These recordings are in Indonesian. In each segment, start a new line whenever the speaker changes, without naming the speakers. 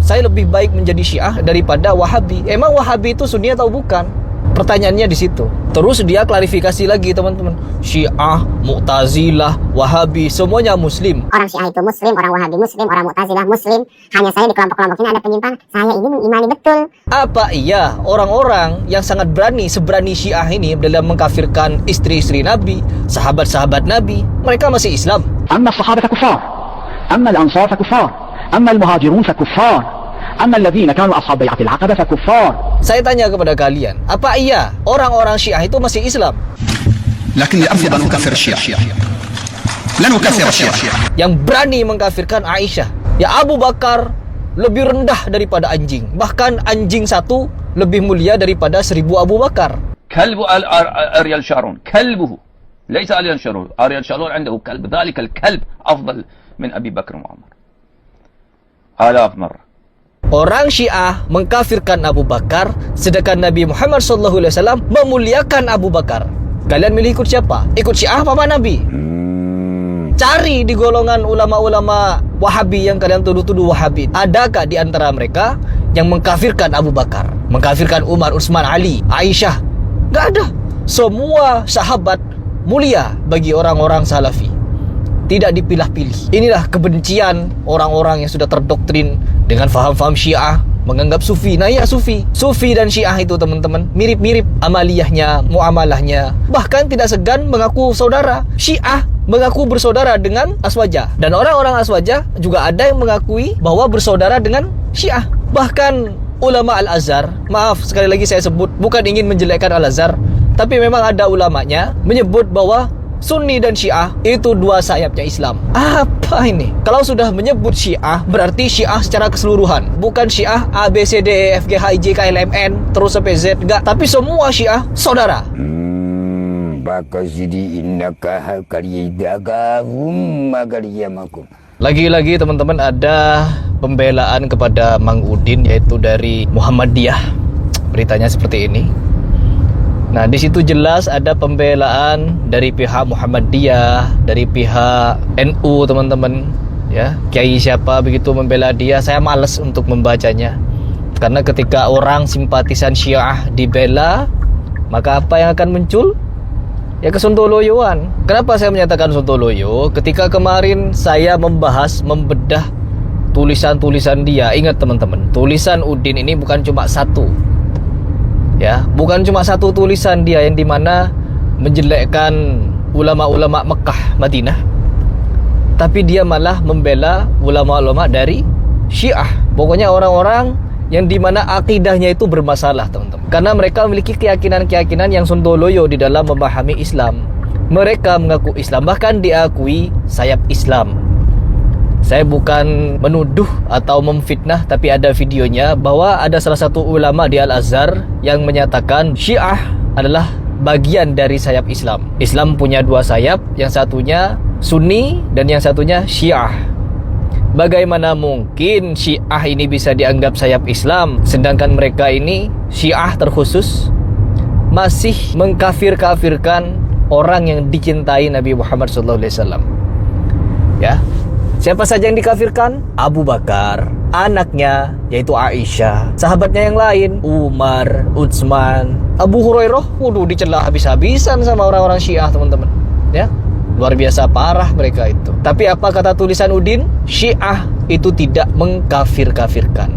saya lebih baik menjadi Syiah daripada Wahabi. Emang Wahabi itu Sunni atau bukan? Pertanyaannya di situ. Terus dia klarifikasi lagi teman-teman. Syiah, Mu'tazilah, Wahabi, semuanya Muslim.
Orang Syiah itu Muslim, orang Wahabi Muslim, orang Mu'tazilah Muslim. Hanya saya di kelompok-kelompok ini ada penyimpangan. Saya ini mengimani betul.
Apa iya orang-orang yang sangat berani, seberani Syiah ini dalam mengkafirkan istri-istri Nabi, sahabat-sahabat Nabi, mereka masih Islam?
أما الصحابة كفار، أما الأنصار فكفار، أما المهاجرون فكفار، أما الذين كانوا أصحاب بيعة العقبة فكفار.
Saya tanya kepada kalian, apa iya orang-orang Syiah itu masih Islam?
لكني أرفض أن أكفر الشيعة. لن أكفر الشيعة.
Yang berani mengkafirkan Aisyah, ya Abu Bakar lebih rendah daripada anjing. Bahkan anjing satu lebih mulia daripada 1000 Abu Bakar.
كلب أريال شارون كلبه ليس أريال شارون. أريال شارون عنده كلب، ذلك الكلب أفضل من أبي بكر وعمر آلاف مرة.
Orang Syiah mengkafirkan Abu Bakar, sedangkan Nabi Muhammad SAW memuliakan Abu Bakar. Kalian milih ikut siapa? Ikut Syiah apa Nabi? Cari di golongan ulama-ulama Wahabi yang kalian tuduh-tuduh Wahabi. Adakah di antara mereka yang mengkafirkan Abu Bakar, mengkafirkan Umar, Utsman, Ali, Aisyah? Gak ada. Semua sahabat mulia bagi orang-orang Salafi. Tidak dipilah-pilih. Inilah kebencian orang-orang yang sudah terdoktrin dengan faham-faham Syiah, menganggap Sufi. Nah ya, Sufi dan Syiah itu teman-teman mirip-mirip amaliyahnya, muamalahnya. Bahkan tidak segan mengaku saudara. Syiah mengaku bersaudara dengan Aswaja, dan orang-orang Aswaja juga ada yang mengakui bahwa bersaudara dengan Syiah. Bahkan ulama Al-Azhar, maaf sekali lagi saya sebut, bukan ingin menjelekkan Al-Azhar, tapi memang ada ulamanya menyebut bahwa Sunni dan Syiah itu dua sayapnya Islam. Apa ini? Kalau sudah menyebut Syiah, berarti Syiah secara keseluruhan. Bukan Syiah A, B, C, D, E, F, G, H, I, J, K, L, M, N terus sampai Z. Enggak. Tapi semua Syiah saudara. Lagi-lagi teman-teman ada pembelaan kepada Mang Udin, yaitu dari Muhammadiyah. Beritanya seperti ini. Nah, di situ jelas ada pembelaan dari pihak Muhammadiyah, dari pihak NU, teman-teman. Ya, kiai siapa begitu membela dia, saya malas untuk membacanya. Karena ketika orang simpatisan Syiah dibela, maka apa yang akan muncul? Ya kesontoloyoan. Kenapa saya menyatakan sontoloyo? Ketika kemarin saya membedah tulisan-tulisan dia. Ingat teman-teman, tulisan Udin ini bukan cuma satu. Ya, bukan cuma satu tulisan dia yang dimana menjelekkan ulama-ulama Mekah, Madinah, tapi dia malah membela ulama-ulama dari Syiah. Pokoknya orang-orang yang dimana akidahnya itu bermasalah, teman-teman, karena mereka memiliki keyakinan-keyakinan yang sontoloyo di dalam memahami Islam. Mereka mengaku Islam, bahkan diakui sayap Islam. Saya bukan menuduh atau memfitnah, tapi ada videonya bahwa ada salah satu ulama di Al-Azhar yang menyatakan Syiah adalah bagian dari sayap Islam. Islam punya dua sayap, yang satunya Sunni dan yang satunya Syiah. Bagaimana mungkin Syiah ini bisa dianggap sayap Islam, sedangkan mereka ini Syiah terkhusus masih mengkafir-kafirkan orang yang dicintai Nabi Muhammad SAW. Ya, siapa saja yang dikafirkan? Abu Bakar, anaknya yaitu Aisyah, sahabatnya yang lain Umar, Utsman, Abu Hurairah. Waduh, dicela habis-habisan sama orang-orang Syiah, teman-teman. Ya, luar biasa parah mereka itu. Tapi apa kata tulisan Udin? Syiah itu tidak mengkafir-kafirkan.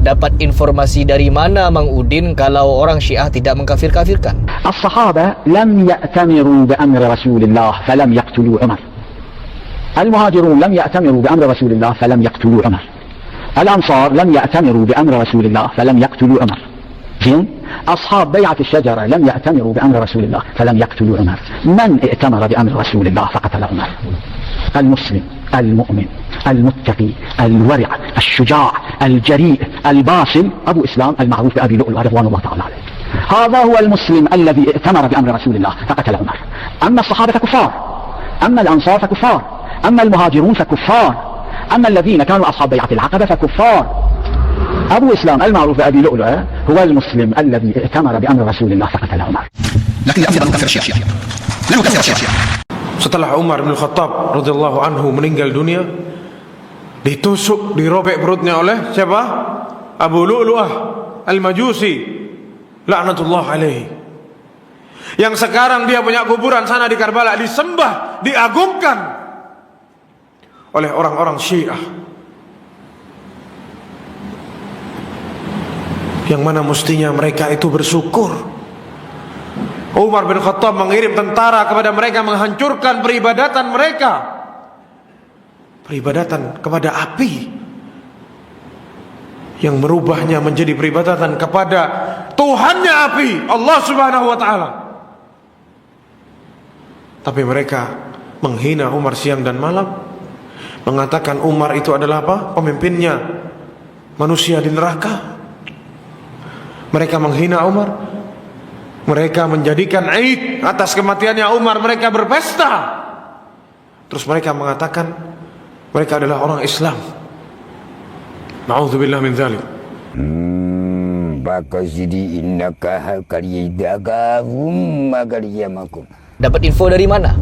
Dapat informasi dari mana Mang Udin kalau orang Syiah tidak mengkafir-kafirkan?
الصحابة لم يأتمروا بأمر رسول الله فلم يقتلوا عمر. المهاجرون لم يأتمروا بأمر رسول الله فلم يقتلوا عمر. الأنصار لم يأتمروا بأمر رسول الله فلم يقتلوا عمر. زين؟ أصحاب بيعة الشجرة لم يأتمروا بأمر رسول الله فلم يقتلوا عمر. من ائتمر بأمر رسول الله فقتل عمر؟ المسلم المؤمن المتقي الورع الشجاع الجريء الباسل أبو إسلام المعروف بأبي لؤلؤ رضوان الله تعالى عليه. هذا هو المسلم الذي ائتمر بأمر رسول الله فقتل عمر. أما الصحابة كفار، أما الأنصار فكفار، أما المهاجرون فكفار، أما الذين كانوا أصحاب بيعة العقبة فكفار. أبو إسلام المعروف بأبي لؤلؤ هو المسلم الذي ائتمر بأمر رسول الله فقتل عمر.
لكني أرفض أن أكفر الشيعة. لن أكفر الشيعة.
Setelah Umar bin Khattab radhiyallahu anhu meninggal dunia, ditusuk, dirobek perutnya oleh siapa? Abu Lu'lu'ah Al-Majusi laknatullah alaihi. Yang sekarang dia punya kuburan sana di Karbala, disembah, diagungkan oleh orang-orang Syiah, yang mana mestinya mereka itu bersyukur. Umar bin Khattab mengirim tentara kepada mereka, menghancurkan peribadatan mereka, peribadatan kepada api, yang merubahnya menjadi peribadatan kepada Tuhannya api, Allah Subhanahu wa ta'ala. Tapi mereka menghina Umar siang dan malam, mengatakan Umar itu adalah apa? Pemimpinnya manusia di neraka. Mereka menghina Umar. Mereka menjadikan Aid atas kematiannya Umar, mereka berpesta. Terus mereka mengatakan mereka adalah orang Islam. Na'udzubillah min dzalik.
Baka sidi innaka hakariyadagahum magariyamakum.
Dapat info dari mana?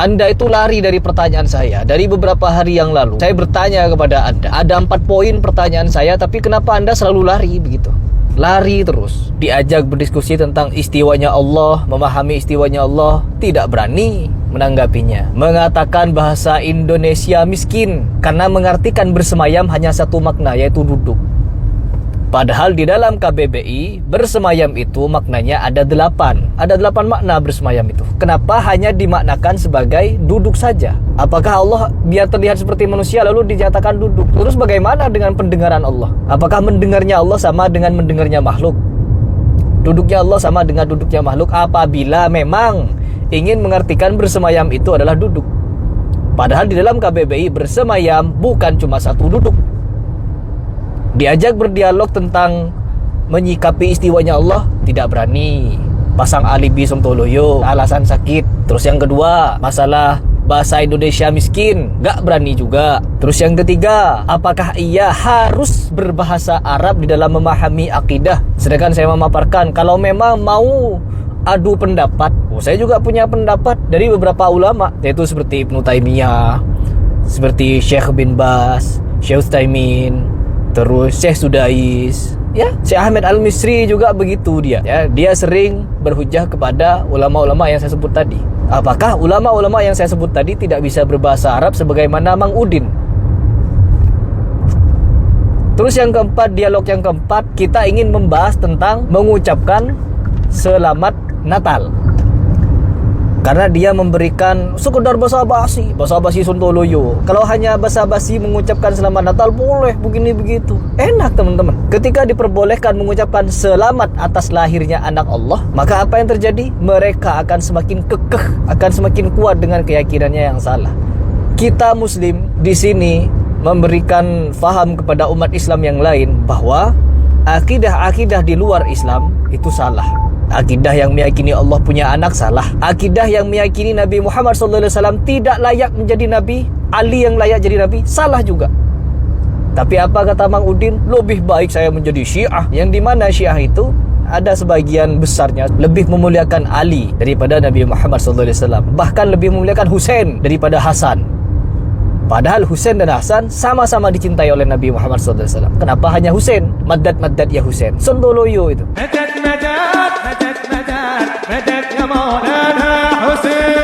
Anda itu lari dari pertanyaan saya. Dari beberapa hari yang lalu saya bertanya kepada Anda, ada 4 poin pertanyaan saya, tapi kenapa Anda selalu lari begitu? Lari terus. Diajak berdiskusi tentang istiwanya Allah, memahami istiwanya Allah, tidak berani menanggapinya. Mengatakan bahasa Indonesia miskin karena mengartikan bersemayam hanya satu makna, yaitu duduk. Padahal di dalam KBBI bersemayam itu maknanya ada 8. Ada 8 makna bersemayam itu. Kenapa hanya dimaknakan sebagai duduk saja? Apakah Allah biar terlihat seperti manusia lalu dinyatakan duduk? Terus bagaimana dengan pendengaran Allah? Apakah mendengarnya Allah sama dengan mendengarnya makhluk? Duduknya Allah sama dengan duduknya makhluk apabila memang ingin mengartikan bersemayam itu adalah duduk. Padahal di dalam KBBI bersemayam bukan cuma satu duduk. Diajak berdialog tentang menyikapi istiwanya Allah, tidak berani. Pasang alibi sontoloyo, alasan sakit. Terus yang kedua, masalah bahasa Indonesia miskin, gak berani juga. Terus yang ketiga, apakah ia harus berbahasa Arab di dalam memahami akidah? Sedangkan saya memaparkan, kalau memang mau adu pendapat, saya juga punya pendapat dari beberapa ulama, yaitu seperti Ibnu Taimiyah, seperti Syekh bin Bas, Syekh Utsaimin, terus Syekh Sudais, ya, Syekh Ahmad Al-Misri juga begitu dia. Ya, dia sering berhujjah kepada ulama-ulama yang saya sebut tadi. Apakah ulama-ulama yang saya sebut tadi tidak bisa berbahasa Arab sebagaimana Mang Udin? Terus yang keempat, dialog yang keempat, kita ingin membahas tentang mengucapkan selamat Natal. Karena dia memberikan sekedar basa-basi sontoloyo. Kalau hanya basa-basi mengucapkan selamat Natal boleh begini begitu. Enak teman-teman. Ketika diperbolehkan mengucapkan selamat atas lahirnya anak Allah, maka apa yang terjadi? Mereka akan semakin kekeh, akan semakin kuat dengan keyakinannya yang salah. Kita Muslim di sini memberikan faham kepada umat Islam yang lain bahwa akidah-akidah di luar Islam itu salah. Akidah yang meyakini Allah punya anak salah. Akidah yang meyakini Nabi Muhammad SAW tidak layak menjadi Nabi, Ali yang layak jadi Nabi, salah juga. Tapi apa kata Mang Udin? Lebih baik saya menjadi Syiah, yang dimana Syiah itu ada sebagian besarnya lebih memuliakan Ali daripada Nabi Muhammad SAW. Bahkan lebih memuliakan Husain daripada Hasan. Padahal Husain dan Hasan sama-sama dicintai oleh Nabi Muhammad SAW. Kenapa hanya Husain? Madad ya Husain. Sontoloyo itu. Madad ya Maulana
Husain.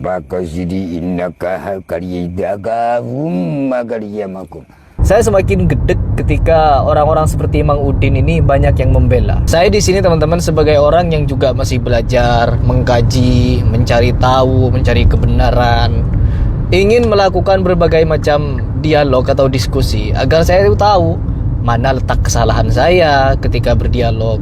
Baka sidi innaka hakariyadagahum magariyamakum. Saya semakin gedek ketika orang-orang seperti Mang Udin ini banyak yang membela.
Saya di sini teman-teman sebagai orang yang juga masih belajar, mengkaji, mencari tahu, mencari kebenaran, ingin melakukan berbagai macam dialog atau diskusi agar saya tahu mana letak kesalahan saya ketika berdialog.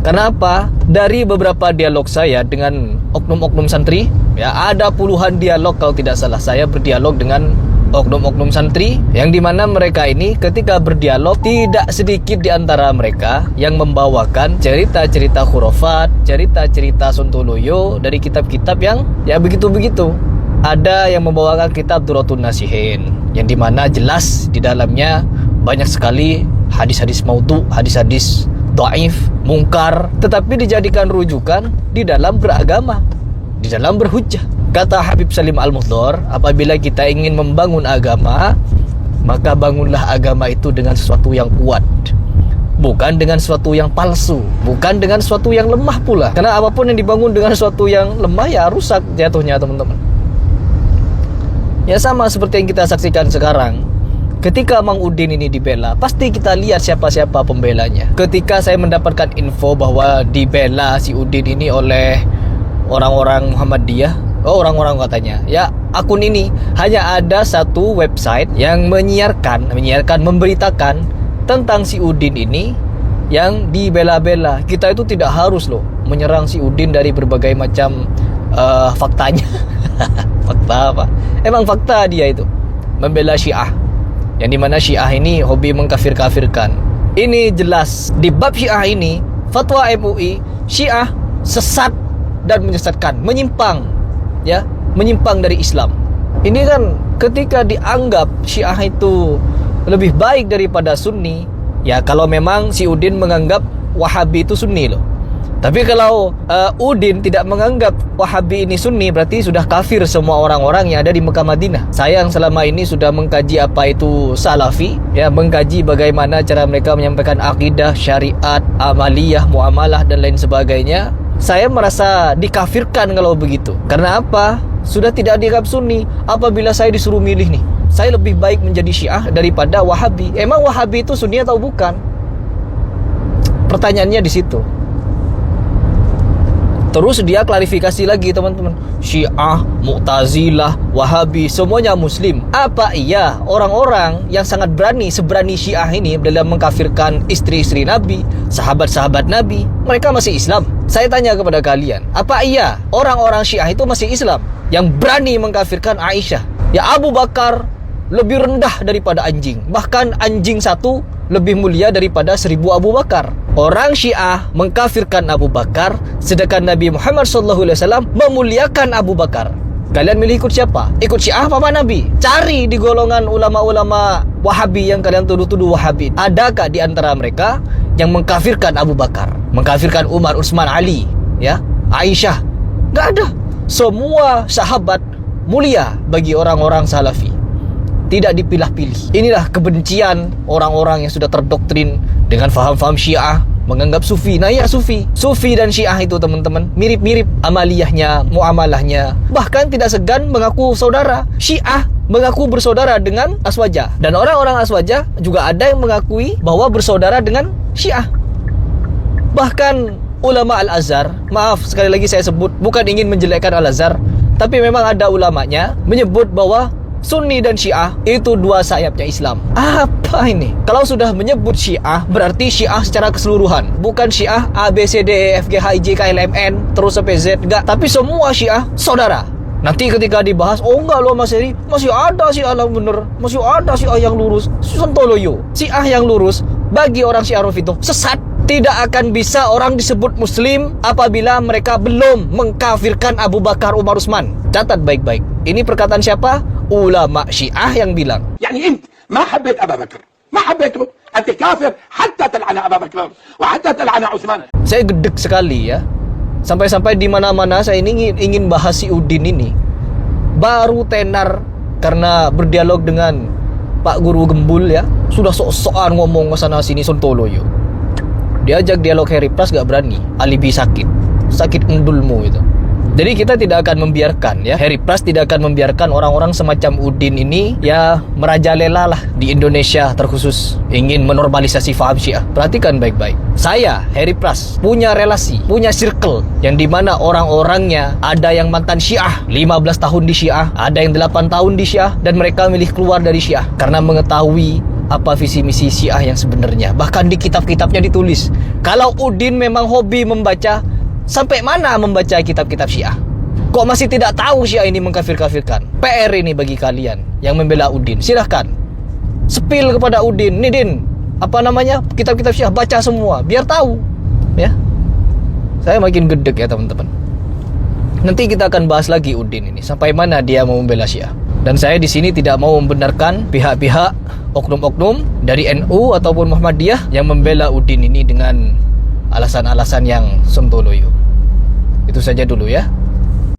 Karena apa? Dari beberapa dialog saya dengan oknum-oknum santri, ya ada puluhan dialog kalau tidak salah saya berdialog dengan oknum-oknum santri, yang dimana mereka ini ketika berdialog tidak sedikit di antara mereka yang membawakan cerita-cerita khurafat, cerita-cerita sontoloyo dari kitab-kitab yang ya begitu-begitu. Ada yang membawakan kitab Duratun Nasihin, yang dimana jelas di dalamnya banyak sekali hadis-hadis maudhu, hadis-hadis dhaif, mungkar, tetapi dijadikan rujukan di dalam beragama, di dalam berhujjah. Kata Habib Salim Al-Muhdhar, apabila kita ingin membangun agama, maka bangunlah agama itu dengan sesuatu yang kuat, bukan dengan sesuatu yang palsu, bukan dengan sesuatu yang lemah pula. Karena apapun yang dibangun dengan sesuatu yang lemah, ya rusak jatuhnya, teman-teman. Ya sama seperti yang kita saksikan sekarang. Ketika Mang Udin ini dibela, pasti kita lihat siapa-siapa pembelanya. Ketika saya mendapatkan info bahwa dibela si Udin ini oleh orang-orang Muhammadiyah, orang-orang katanya, ya akun ini hanya ada satu website yang menyiarkan, memberitakan tentang si Udin ini yang dibela-bela. Kita itu tidak harus loh menyerang si Udin dari berbagai macam faktanya. Fakta apa? Emang fakta dia itu membela Syiah, yang dimana Syiah ini hobi mengkafir-kafirkan. Ini jelas di bab Syiah ini, fatwa MUI, Syiah sesat dan menyesatkan, menyimpang, ya, menyimpang dari Islam. Ini kan ketika dianggap Syiah itu lebih baik daripada Sunni, ya kalau memang si Udin menganggap Wahabi itu Sunni loh. Tapi kalau Udin tidak menganggap Wahabi ini Sunni, berarti sudah kafir semua orang-orang yang ada di Mekah Madinah. Saya yang selama ini sudah mengkaji apa itu Salafi, ya, mengkaji bagaimana cara mereka menyampaikan akidah, syariat, amaliyah, muamalah dan lain sebagainya. Saya merasa dikafirkan kalau begitu. Karena apa? Sudah tidak dianggap Sunni. Apabila saya disuruh milih nih, saya lebih baik menjadi Syiah daripada Wahabi. Emang Wahabi itu Sunni atau bukan? Pertanyaannya di situ. Terus dia klarifikasi lagi, teman-teman. Syiah, Mu'tazilah, Wahabi, semuanya Muslim. Apa iya orang-orang yang sangat berani, seberani Syiah ini dalam mengkafirkan istri-istri Nabi, sahabat-sahabat Nabi, mereka masih Islam? Saya tanya kepada kalian, apa iya orang-orang Syiah itu masih Islam yang berani mengkafirkan Aisyah? Ya, Abu Bakar lebih rendah daripada anjing. Bahkan anjing satu lebih mulia daripada 1000 Abu Bakar. Orang Syiah mengkafirkan Abu Bakar, sedangkan Nabi Muhammad SAW memuliakan Abu Bakar. Kalian milih ikut siapa? Ikut Syiah apa Nabi? Cari di golongan ulama-ulama Wahabi yang kalian tuduh-tuduh Wahabi. Adakah di antara mereka yang mengkafirkan Abu Bakar, mengkafirkan Umar, Utsman, Ali, ya, Aisyah? Gak ada. Semua sahabat mulia bagi orang-orang Salafi. Tidak dipilah-pilih. Inilah kebencian orang-orang yang sudah terdoktrin dengan faham-faham Syiah, menganggap Sufi. Nah ya, Sufi dan Syiah itu, teman-teman, mirip-mirip amaliyahnya, muamalahnya. Bahkan tidak segan mengaku saudara. Syiah mengaku bersaudara dengan Aswajah, dan orang-orang Aswajah juga ada yang mengakui bahwa bersaudara dengan Syiah. Bahkan ulama Al-Azhar, maaf sekali lagi saya sebut, bukan ingin menjelekkan Al-Azhar, tapi memang ada ulamanya menyebut bahwa Sunni dan Syiah itu dua sayapnya Islam. Apa ini? Kalau sudah menyebut Syiah, berarti Syiah secara keseluruhan, bukan Syiah A, B, C, D, E, F, G, H, I, J, K, L, M, N terus sampai Z, enggak. Tapi semua Syiah saudara. Nanti ketika dibahas, oh enggak loh Mas Heri, masih ada Syiah yang bener, masih ada Syiah yang lurus. Sontoloyo. Syiah yang lurus bagi orang Syiah itu sesat. Tidak akan bisa orang disebut Muslim apabila mereka belum mengkafirkan Abu Bakar, Umar, Utsman. Catat baik-baik. Ini perkataan siapa? Ulama Syiah yang bilang.
يعني انت ما حبيت ابا بكر، ما حبيته، انت كافر حتى تلعن ابا بكر وحتى تلعن عثمان.
Saya gedek sekali ya. Sampai-sampai di mana-mana saya ingin bahas si Udin ini. Baru tenar karena berdialog dengan Pak Guru Gembul ya. Sudah sok-sokan ngomong ke sana sini sontoloyo. Diajak dialog Harry Pras gak berani. Alibi sakit endulmu itu. Jadi kita tidak akan membiarkan ya, Harry Pras tidak akan membiarkan orang-orang semacam Udin ini ya merajalela lah di Indonesia, terkhusus ingin menormalisasi faham Syiah. Perhatikan baik-baik. Saya, Harry Pras, punya relasi, punya circle yang dimana orang-orangnya ada yang mantan Syiah, 15 tahun di Syiah, ada yang 8 tahun di Syiah, dan mereka milih keluar dari Syiah karena mengetahui apa visi misi Syiah yang sebenarnya. Bahkan di kitab-kitabnya ditulis, kalau Udin memang hobi membaca, sampai mana membaca kitab-kitab Syiah? Kok masih tidak tahu Syiah ini mengkafir-kafirkan? PR ini bagi kalian yang membela Udin. Silahkan sepil kepada Udin. Nih Din, apa namanya, kitab-kitab Syiah, baca semua biar tahu ya. Saya makin gedek ya teman-teman. Nanti kita akan bahas lagi Udin ini sampai mana dia mau membela Syiah. Dan saya di sini tidak mau membenarkan pihak-pihak oknum-oknum dari NU ataupun Muhammadiyah yang membela Udin ini dengan alasan-alasan yang sontoloyo. Itu saja dulu ya.